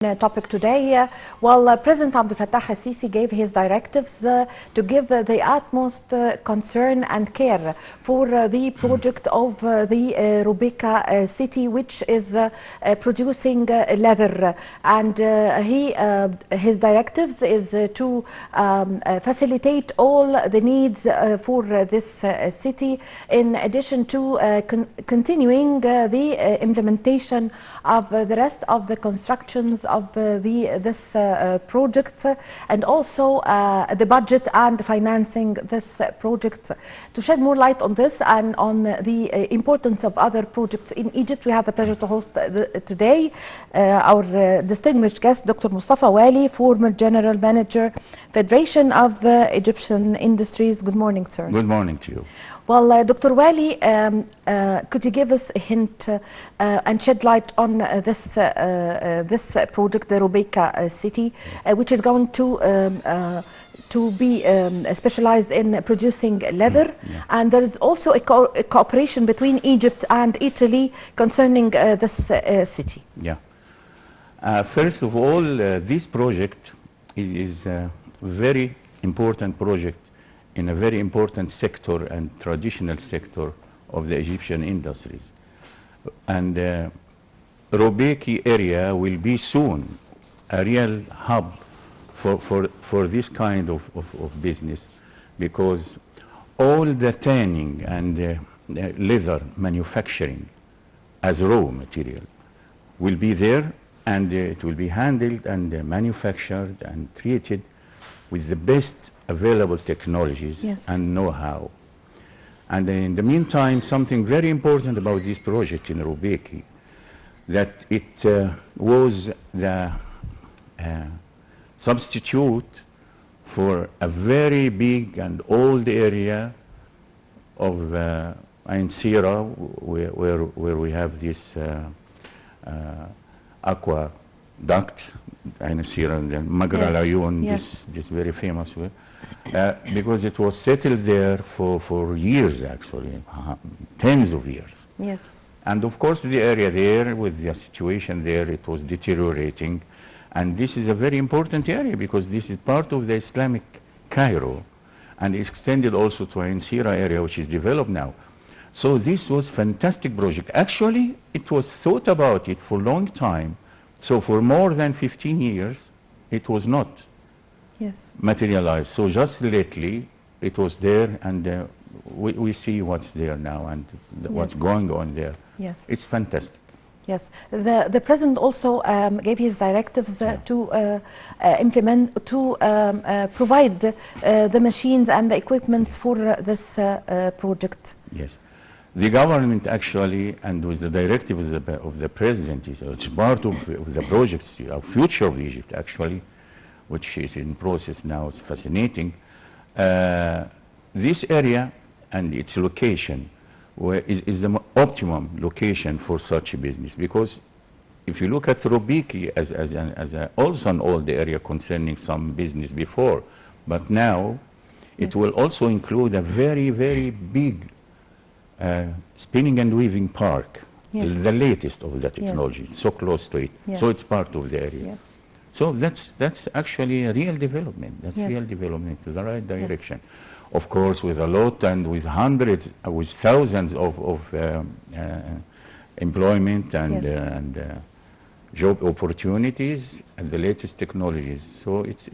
Topic today. President Abdel Fattah al-Sisi gave his directives to give the utmost concern and care for the project of the Rubeika city, which is producing leather, and his directives is to facilitate all the needs for this city, in addition to continuing the implementation of the rest of the constructions of this project, and also the budget and financing this project. To shed more light on this and on the importance of other projects in Egypt, we have the pleasure to host today our distinguished guest, Dr. Mostafa Waly, former General Manager, Federation of Egyptian Industries. Good morning, sir. Good morning to you. Well, Dr. Waly, could you give us a hint and shed light on this project, the Rubeika city, which is going to be specialized in producing leather, and there is also a cooperation between Egypt and Italy concerning this city. Yeah. First of all, this project is a very important project in a very important sector and traditional sector of the Egyptian industries. And Rubeika area will be soon a real hub for this kind of business, because all the tanning and leather manufacturing as raw material will be there, and it will be handled and manufactured and treated with the best available technologies and know-how. And in the meantime, something very important about this project in Rubeika, that it was the substitute for a very big and old area of Ain Sira, where we have this aqua duct, Ain Sira, and then Magra al-Ayun, this very famous way, because it was settled there for years, actually, tens of years. Yes. And of course the area there, with the situation there, it was deteriorating. And this is a very important area, because this is part of the Islamic Cairo, and extended also to Ain Sira area, which is developed now. So this was a fantastic project. Actually, it was thought about it for a long time. So for more than 15 years, it was not materialized. So just lately, it was there, and we see what's there now and what's going on there. Yes. It's fantastic. Yes, the president also gave his directives to implement, to provide the machines and the equipments for this project. Yes, the government actually, and with the directives of the president, it's part of the projects of future of Egypt actually, which is in process now. It's fascinating. This area and its location is the optimum location for such a business, because if you look at Rubeika as also an old area concerning some business before, but now it will also include a very, very big spinning and weaving park, the latest of the technology, so close to it. So it's part of the area. So that's actually a real development. That's real development to the right direction. Of course, with a lot and with hundreds, with thousands of employment and job opportunities and the latest technologies. So it's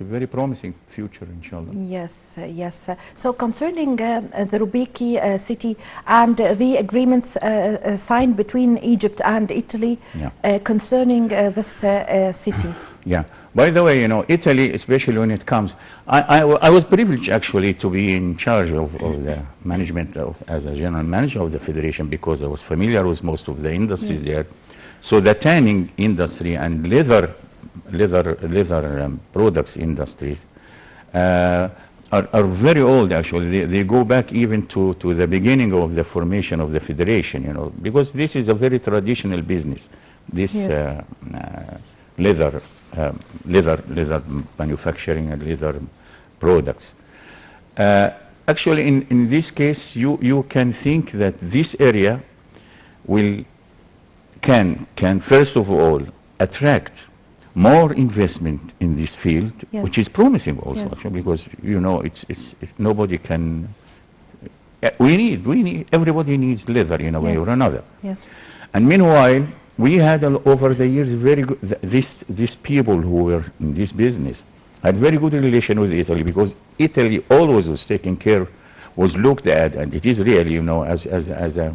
a very promising future, inshallah. Yes, yes. So concerning the Rubeika city and the agreements signed between Egypt and Italy concerning this city. Yeah. By the way, you know, Italy, especially when it comes, I was privileged actually to be in charge of the management as a general manager of the federation, because I was familiar with most of the industries there. So the tanning industry and leather products industries are very old actually. They go back even to the beginning of the formation of the federation, you know, because this is a very traditional business. This leather manufacturing and leather products. Actually, in this case, you can think that this area can first of all attract more investment in this field, Yes. which is promising also, Yes. actually, because you know it's nobody can. We need everybody needs leather in a way Yes. or another. Yes. And meanwhile, we had over the years very good, these people who were in this business had very good relation with Italy, because Italy always was taken care, was looked at, and it is really, you know, as a,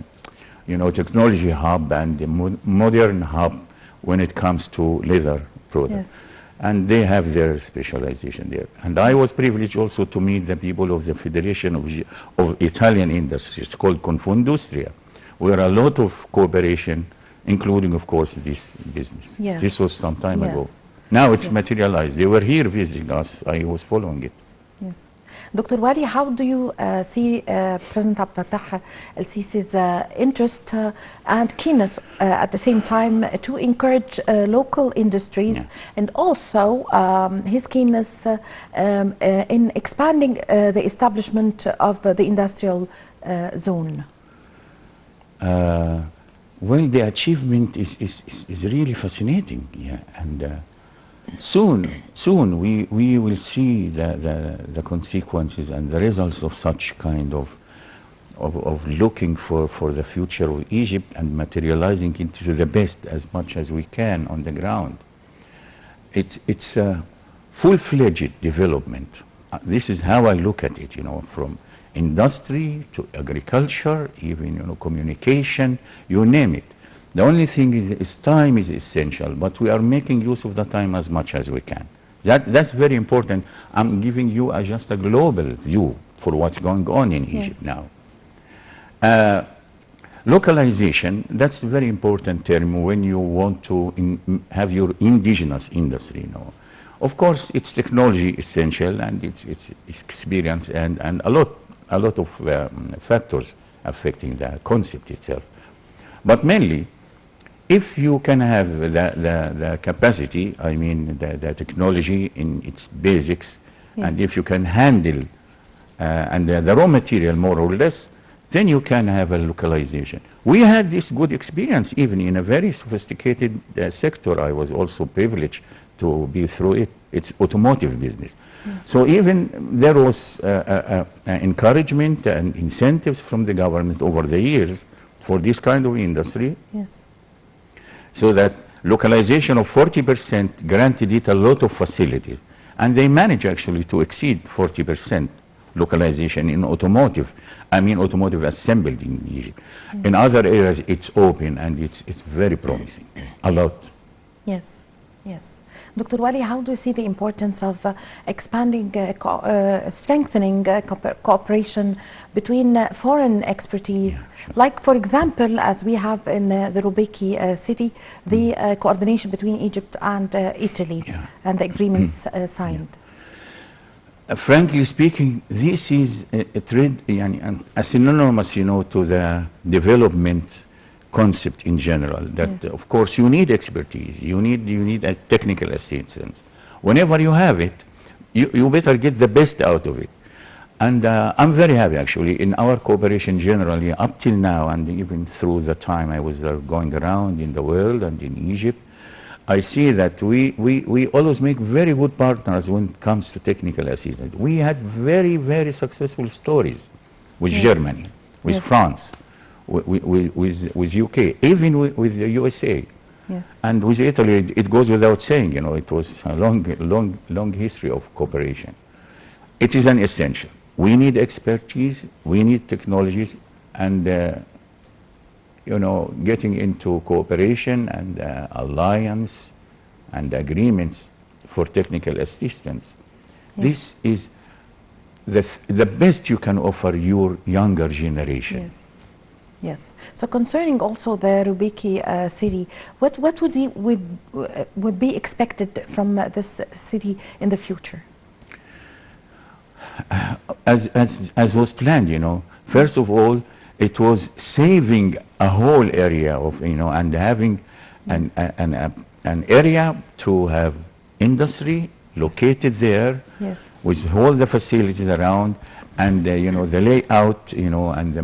you know, technology hub and a modern hub when it comes to leather products. Yes. And they have their specialization there. And I was privileged also to meet the people of the Federation of Italian Industries, called Confindustria, where a lot of cooperation, including, of course, this business. Yes. This was some time Yes. ago. Now it's Yes. materialized. They were here visiting us. I was following it. Yes. Dr. Waly, how do you see President Abdel Fattah el-Sisi's interest and keenness at the same time to encourage local industries, Yeah. and also his keenness in expanding the establishment of the industrial zone? Well, the achievement is really fascinating, yeah, and soon we will see the consequences and the results of such kind of looking for the future of Egypt and materializing into the best as much as we can on the ground. It's a full-fledged development. This is how I look at it, you know, from industry to agriculture, even, you know, communication, you name it. The only thing is time is essential, but we are making use of the time as much as we can. That's very important. I'm giving you just a global view for what's going on in Egypt now. Localization, that's a very important term when you want to have your indigenous industry, you know. Of course, it's technology essential, and it's experience and a lot of factors affecting the concept itself. But mainly, if you can have the capacity, I mean the technology in its basics, and if you can handle and the raw material more or less, then you can have a localization. We had this good experience even in a very sophisticated sector. I was also privileged to be through it. It's automotive business. So even there was encouragement and incentives from the government over the years for this kind of industry. Yes. So that localization of 40% granted it a lot of facilities. And they managed actually to exceed 40% localization in automotive. I mean automotive assembled in Egypt. In other areas it's open and it's very promising, a lot. Yes, yes. Dr. Waly, how do you see the importance of expanding, strengthening cooperation between foreign expertise? Sure. Like, for example, as we have in the Rubeki city, the coordination between Egypt and Italy and the agreements signed. Frankly speaking, this is a trend, a synonymous, you know, to the development concept in general, that of course you need expertise, you need a technical assistance. Whenever you have it, you better get the best out of it. And I'm very happy actually in our cooperation generally up till now, and even through the time I was going around in the world and in Egypt, I see that we always make very good partners when it comes to technical assistance. We had very successful stories with Germany, with France, with UK, even with the USA. Yes. And with Italy, it goes without saying, you know, it was a long history of cooperation. It is an essential. We need expertise, we need technologies, and you know, getting into cooperation and alliance and agreements for technical assistance. This is the best you can offer your younger generation. Yes. Yes. So concerning also the Rubeki city, what would be expected from this city in the future? As was planned, you know, first of all, it was saving a whole area of, you know, and having an area to have industry located there, with all the facilities around, and you know, the layout, you know, and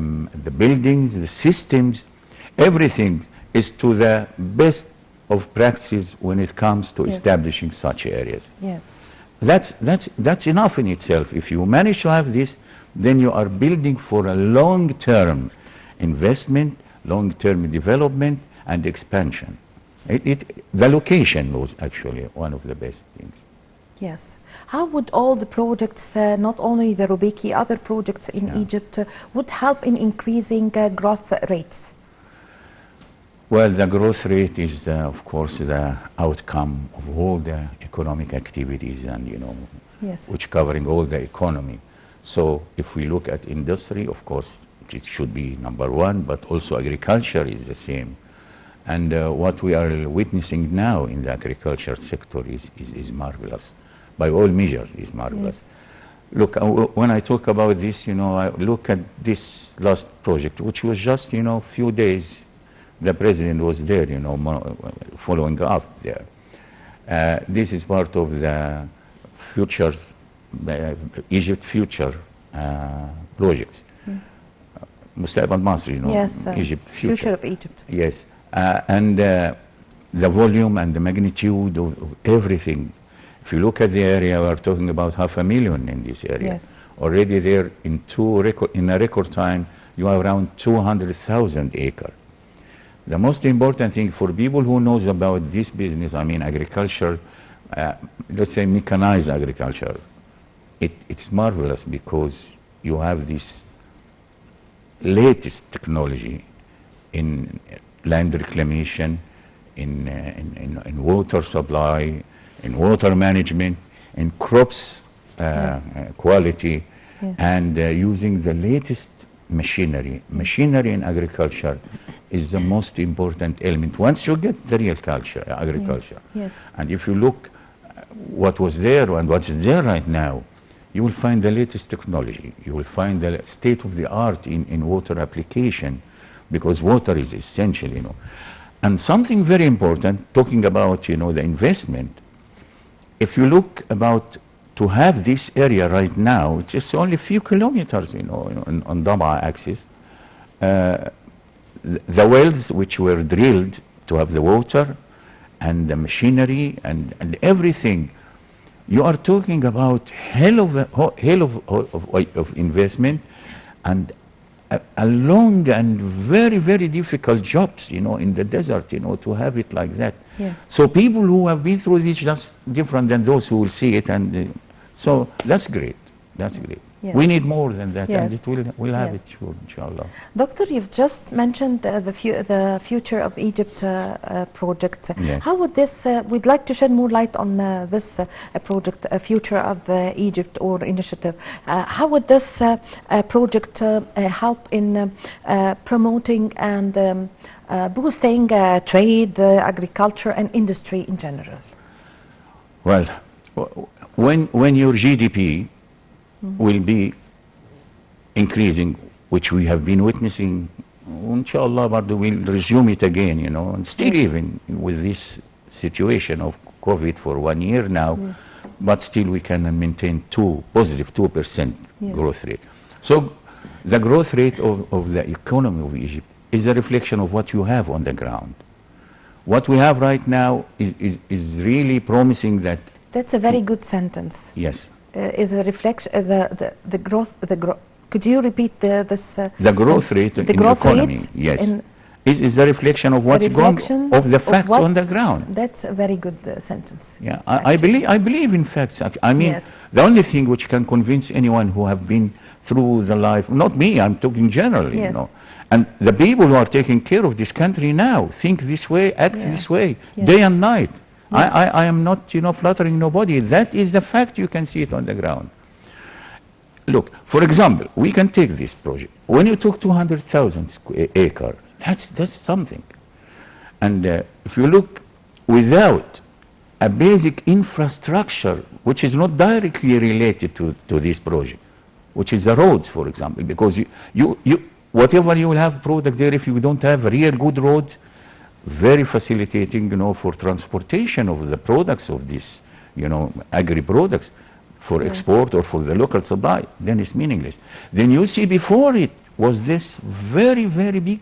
the buildings, the systems, everything is to the best of practices when it comes to Yes. establishing such areas. Yes. That's enough in itself. If you manage to have this, then you are building for a long-term investment, long-term development, and expansion. The location was actually one of the best things. Yes. How would all the projects, not only the Rubeki, other projects in Egypt, would help in increasing growth rates? Well, the growth rate is, of course, the outcome of all the economic activities and, Yes. which covering all the economy. So if we look at industry, of course, it should be number one, but also agriculture is the same. And what we are witnessing now in the agriculture sector is marvelous. By all measures, is marvelous. Yes. Look, when I talk about this, I look at this last project, which was just, few days. The president was there, following up there. This is part of the futures, Egypt future projects. Yes. Mustaqbal Masr, Yes, Egypt future of Egypt. Yes, and the volume and the magnitude of everything. If you look at the area, we are talking about 500,000 in this area. Yes. Already there in a record time, you are around 200,000 acres. The most important thing for people who knows about this business, I mean agriculture, let's say mechanized agriculture, it's marvelous because you have this latest technology in land reclamation, in water supply, in water management, in crops quality, Yes. and using the latest machinery. Machinery in agriculture is the most important element once you get the real agriculture. Yes. And if you look what was there and what's there right now, you will find the latest technology. You will find the state of the art in water application, because water is essential, And something very important, talking about, the investment, if you look about to have this area right now, it's just only a few kilometers, on Dama axis. The wells which were drilled to have the water and the machinery and everything, you are talking about hell of investment and a long and very, very difficult jobs, in the desert, to have it like that. Yes. So people who have been through this just different than those who will see it, and so that's great. That's great. Yes. We need more than that, and Yes. we'll have Yes. it, sure, inshallah. Doctor, you've just mentioned the Future of Egypt project. Yes. How would this, we'd like to shed more light on this project, Future of Egypt or initiative. How would this project help in promoting and boosting trade, agriculture and industry in general? Well, when your GDP will be increasing, which we have been witnessing, inshallah, but we'll resume it again, and still even with this situation of COVID for 1 year now, but still we can maintain positive 2% growth rate. So the growth rate of the economy of Egypt is a reflection of what you have on the ground. What we have right now is really promising that. That's a very good sentence. Yes. Is a reflection, the growth, could you repeat this? The growth rate in the economy, yes, is the reflection of what's going, of the facts on the ground. That's a very good sentence. Yeah, I believe in facts. I mean, the only thing which can convince anyone who have been through the life, not me, I'm talking generally, and the people who are taking care of this country now think this way, act this way, day and night. Yes. I am not, flattering nobody. That is the fact. You can see it on the ground. Look, for example, we can take this project. When you took 200,000 acres, that's something. And if you look, without a basic infrastructure, which is not directly related to this project, which is the roads, for example, because whatever you will have product there, if you don't have real good roads, very facilitating, for transportation of the products of this, agri-products for export or for the local supply, then it's meaningless. Then you see before it was this very, very big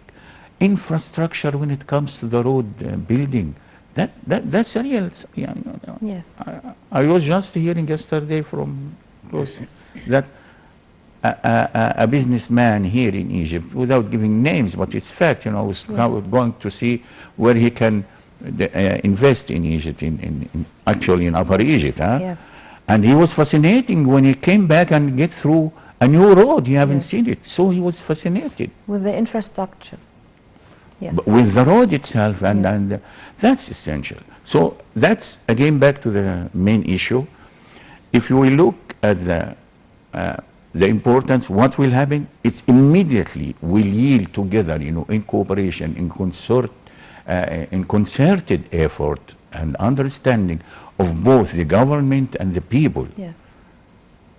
infrastructure when it comes to the road building, That's a real. Yes. I was just hearing yesterday from close that a businessman here in Egypt, without giving names, but it's fact, was going to see where he can invest in Egypt, actually in Upper Egypt. Yes. And he was fascinating when he came back and get through a new road. He haven't seen it. So he was fascinated. With the infrastructure. Yes. With the road itself, and that's essential. So that's, again, back to the main issue. If we look at the importance, what will happen, it immediately will yield together, in cooperation, in concerted effort and understanding of both the government and the people. Yes.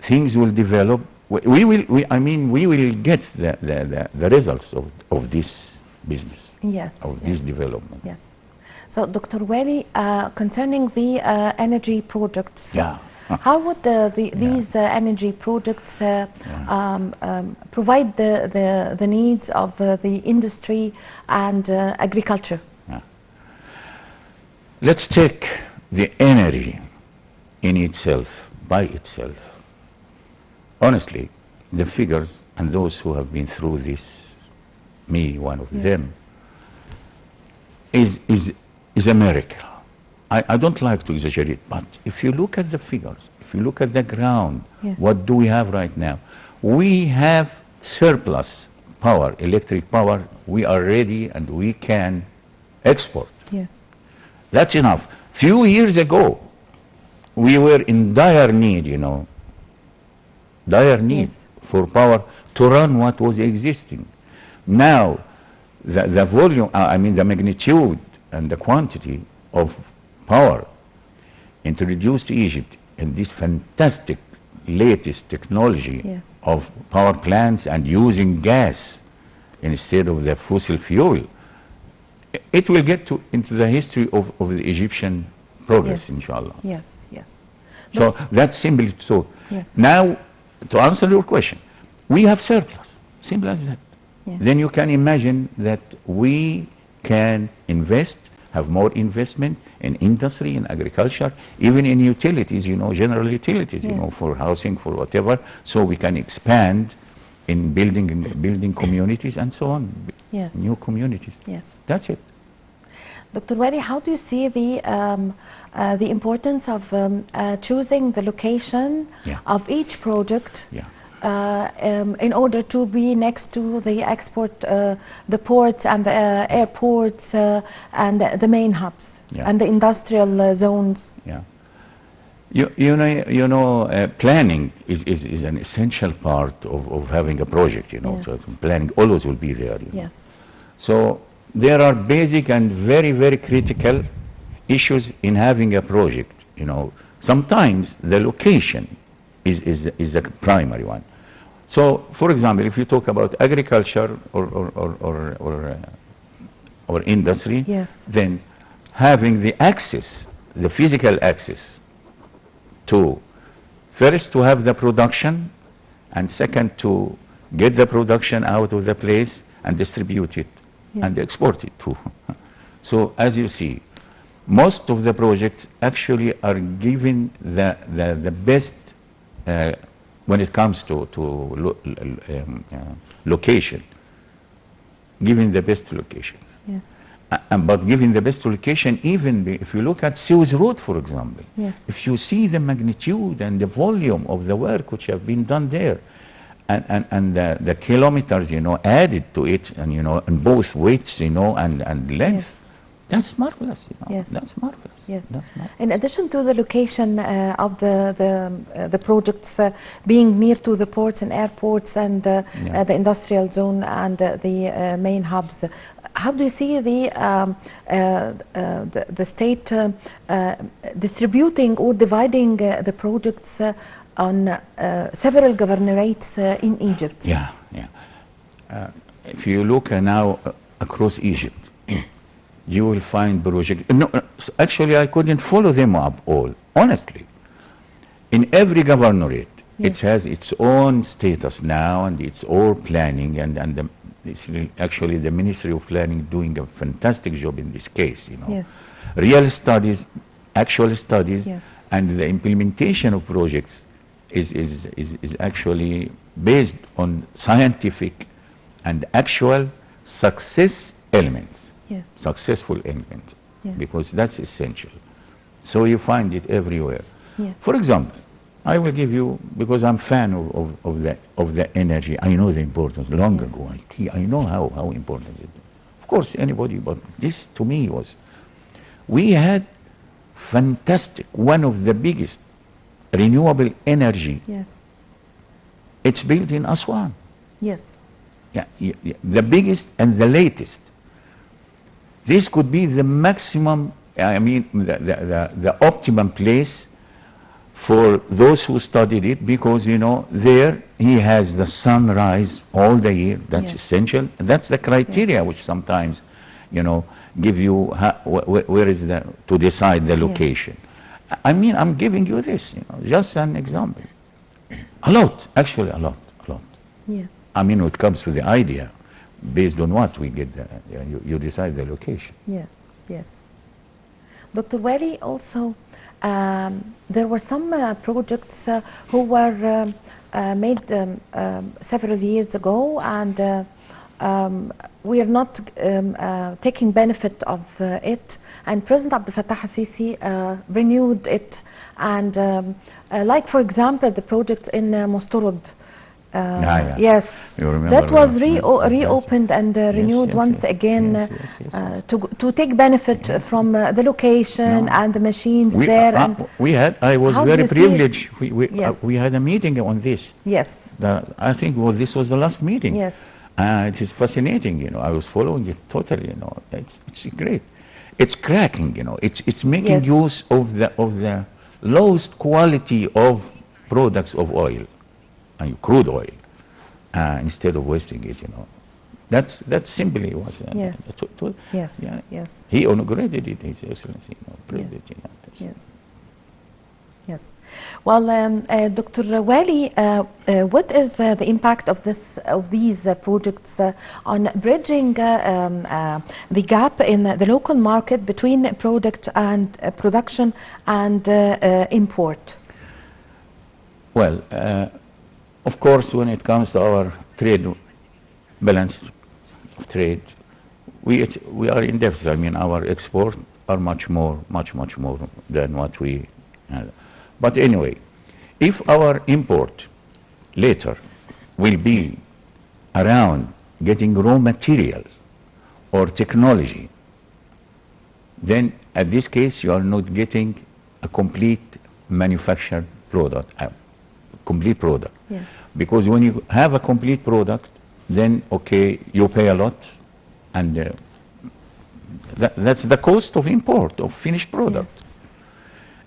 Things will develop. We will get the results of this business, Yes. of this development. Yes. So, Dr. Waly, concerning the energy projects, how would these energy projects provide the needs of the industry and agriculture? Let's take the energy in itself, by itself. Honestly, the figures, and those who have been through this, me one of them, is a miracle. I don't like to exaggerate, but if you look at the figures, if you look at the ground, what do we have right now? We have surplus power, electric power. We are ready and we can export. Yes. That's enough. Few years ago, we were in dire need, dire need for power to run what was existing. Now, the volume, the magnitude and the quantity of power introduced to Egypt in this fantastic latest technology of power plants and using gas instead of the fossil fuel, it will get into the history of the Egyptian progress, inshallah. Yes, yes. So that's simply so. Yes. Now, to answer your question, we have surplus, simple as that. Then you can imagine that we can invest, have more investment in industry, in agriculture, even in utilities, general utilities, for housing, for whatever, so we can expand in building communities and so on, new communities. Yes. That's it. Dr. Waly, how do you see the importance of choosing the location of each project in order to be next to the export, the ports and the airports and the main hubs and the industrial zones? Planning is an essential part of having a project, so planning always will be there. Yes. So there are basic and very, very critical issues in having a project, Sometimes the location is the primary one. So, for example, if you talk about agriculture or industry, then having the access, the physical access to, first to have the production, and second to get the production out of the place and distribute it and export it too. So as you see, most of the projects actually are given the best when it comes to location, giving the best locations. Yes. But giving the best location, even if you look at Suez Road, for example, if you see the magnitude and the volume of the work which have been done there, and the kilometers, added to it, and in both widths, and length, that's marvelous. That's marvelous. Yes. That's marvelous. In addition to the location of the projects being near to the ports and airports and the industrial zone and the main hubs, how do you see the state distributing or dividing the projects on several governorates in Egypt? If you look now across Egypt, you will find projects. No, actually, I couldn't follow them up all, honestly. In every governorate, it has its own status now and its own planning, it's actually the Ministry of Planning doing a fantastic job in this case, Yes. real studies, actual studies, Yes. and the implementation of projects is actually based on scientific and actual success elements, Yeah. successful elements, Yeah. because that's essential. So you find it everywhere. Yeah. For example, I will give you, because I'm fan of the energy. I know the importance long Yes. ago. I know how important it is. Of course, anybody, but this to me was, we had fantastic, one of the biggest renewable energy. Yes. It's built in Aswan. Yes. Yeah, the biggest and the latest. This could be the maximum, I mean, the optimum place for those who studied it, because, you know, there he has the sunrise all the year. That's Yes. essential. That's the criteria which sometimes, you know, give you where is the, to decide the location. I mean, I'm giving you this, you know, just an example. A lot, actually a lot. Yeah. I mean, when it comes to the idea, based on what we get, you decide the location. Yeah. Yes. Dr. Waly, also, there were some projects who were made several years ago, and we are not taking benefit of it. And President Abdel Fattah al-Sisi renewed it. And like, for example, the project in Mustorod. Yeah. Yes, You remember that was that? reopened and renewed yes, once yes. again Yes. to take benefit from the location and the machines We, there. And I was How do very you see it? privileged. Yes. We had a meeting on this. yes, I think this was the last meeting. yes, It is fascinating, you know. I was following it totally, you know. It's great. It's cracking, you know. It's making Yes. use of the lowest quality of products of oil, crude oil, instead of wasting it, you know. That simply was. Yes. yes, Yeah. yes, He inaugurated it, His Excellency, you know, President. You know, that's- yes, yes. Well, Dr. Waly, what is the impact of these projects on bridging the gap in the local market between product and production and import? Well, of course, when it comes to our trade balance of trade, we are in deficit. I mean, our exports are much more than what we had. But anyway, if our import later will be around getting raw material or technology, then at this case you are not getting a complete manufactured product, complete product. Yes. Because when you have a complete product, then okay, you pay a lot, and that's the cost of import of finished products. Yes.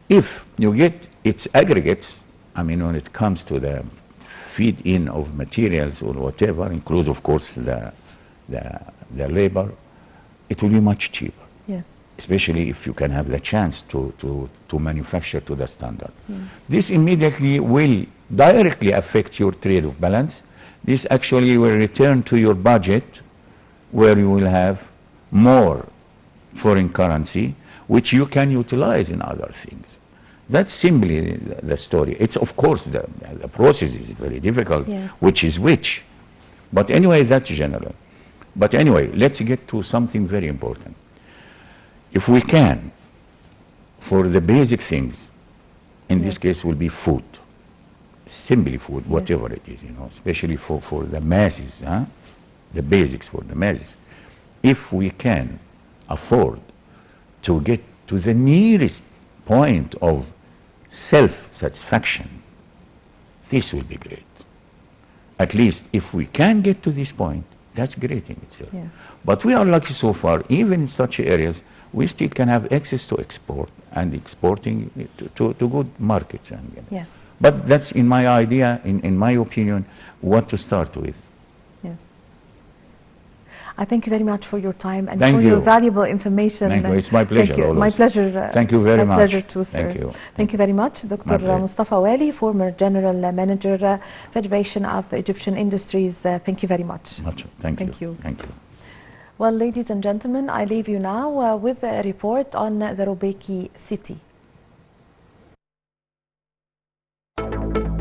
If you get its aggregates, I mean, when it comes to the feed-in of materials or whatever, includes, of course, the labor, it will be much cheaper. Yes. Especially if you can have the chance to manufacture to the standard. This immediately will directly affect your trade of balance. This actually will return to your budget, where you will have more foreign currency, which you can utilize in other things. That's simply the story. It's, of course, the process is very difficult, Yes. which is which. But anyway, that's general. But anyway, let's get to something very important. If we can, for the basic things, in this case will be food, simply food, whatever it is, you know, especially for the masses, the basics for the masses. If we can afford to get to the nearest point of self-satisfaction, this will be great. At least if we can get to this point, that's great in itself. Yeah. But we are lucky so far, even in such areas, we still can have access to export and exporting to good markets. And, you know. Yes. But that's, in my idea, in my opinion, what to start with. Yes. I thank you very much for your time and Thank for your you. valuable information. Thank you. It's my pleasure. Thank you. Always. My pleasure. Thank you very my much. pleasure too, sir. Thank you. Thank you very much, Dr. My pleasure. Mostafa Waly, former General Manager, Federation of Egyptian Industries. Thank you very much. Thank you. Thank you. Thank you. Well, ladies and gentlemen, I leave you now with a report on the Rubeiki city.